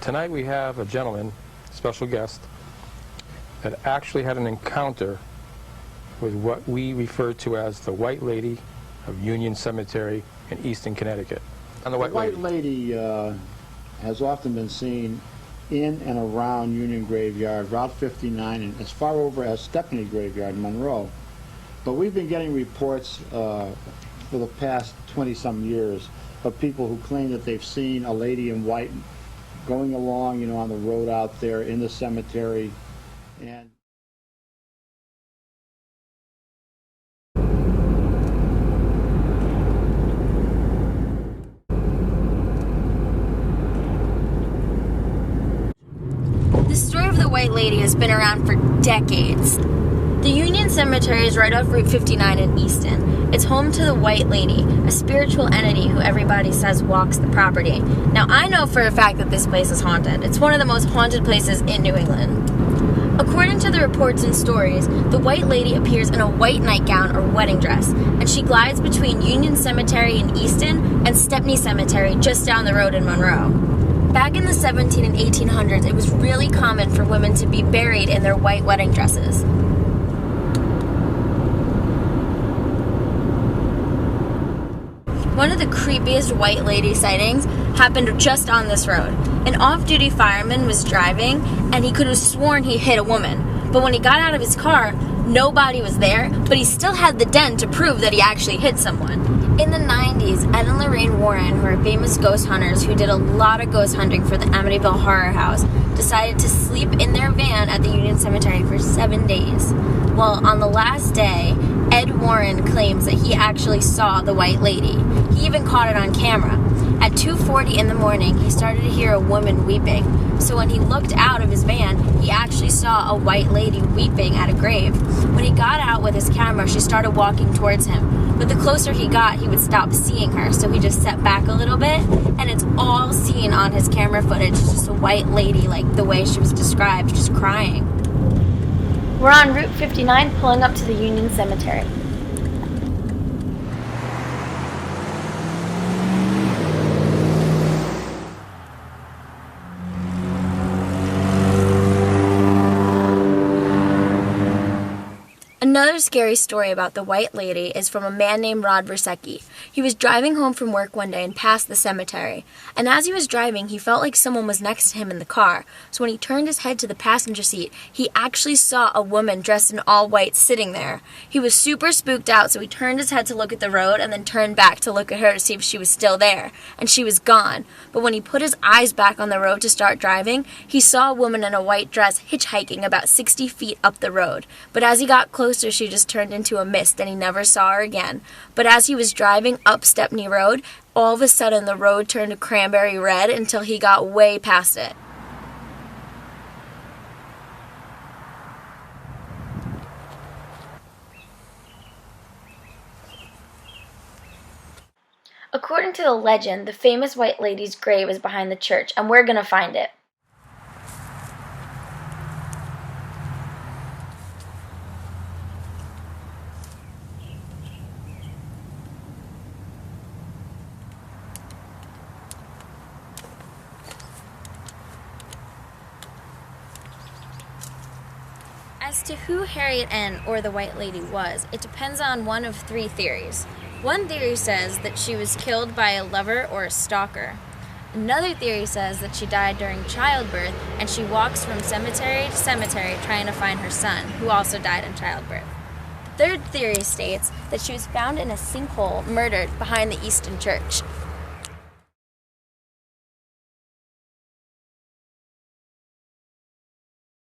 Tonight we have a gentleman, special guest, that actually had an encounter with what we refer to as the White Lady of Union Cemetery in Easton, Connecticut. And the White Lady has often been seen in and around Union Graveyard, Route 59, and as far over as Stepney Graveyard in Monroe. But we've been getting reports for the past 20-some years of people who claim that they've seen a lady in white going along, on the road out there in the cemetery. And the story of the White Lady has been around for decades. The Union Cemetery is right off Route 59 in Easton. It's home to the White Lady, a spiritual entity who everybody says walks the property. Now, I know for a fact that this place is haunted. It's one of the most haunted places in New England. According to the reports and stories, the White Lady appears in a white nightgown or wedding dress, and she glides between Union Cemetery in Easton and Stepney Cemetery just down the road in Monroe. Back in the 1700s and 1800s, it was really common for women to be buried in their white wedding dresses. One of the creepiest White Lady sightings happened just on this road. An off-duty fireman was driving, and he could have sworn he hit a woman. But when he got out of his car, nobody was there, but he still had the dent to prove that he actually hit someone. In the 90s, Ed and Lorraine Warren, who are famous ghost hunters who did a lot of ghost hunting for the Amityville Horror House, decided to sleep in their van at the Union Cemetery for 7 days. Well, on the last day, Ed Warren claims that he actually saw the White Lady. He even caught it on camera. At 2:40 in the morning, he started to hear a woman weeping. So when he looked out of his van, he actually saw a white lady weeping at a grave. When he got out with his camera, she started walking towards him. But the closer he got, he would stop seeing her. So he just stepped back a little bit, and it's all seen on his camera footage. It's just a white lady, like the way she was described, just crying. We're on Route 59 pulling up to the Union Cemetery. Another scary story about the White Lady is from a man named Rod Versecki. He was driving home from work one day and passed the cemetery. And as he was driving, he felt like someone was next to him in the car. So when he turned his head to the passenger seat, he actually saw a woman dressed in all white sitting there. He was super spooked out, so he turned his head to look at the road and then turned back to look at her to see if she was still there. And she was gone. But when he put his eyes back on the road to start driving, he saw a woman in a white dress hitchhiking about 60 feet up the road. But as he got closer, she just turned into a mist and he never saw her again. But as he was driving up Stepney Road, all of a sudden the road turned to cranberry red until he got way past it. According to the legend, the famous White Lady's grave is behind the church, and we're gonna find it. As to who Harriet N., or the White Lady, was, it depends on one of three theories. One theory says that she was killed by a lover or a stalker. Another theory says that she died during childbirth and she walks from cemetery to cemetery trying to find her son, who also died in childbirth. The third theory states that she was found in a sinkhole, murdered behind the Easton Church.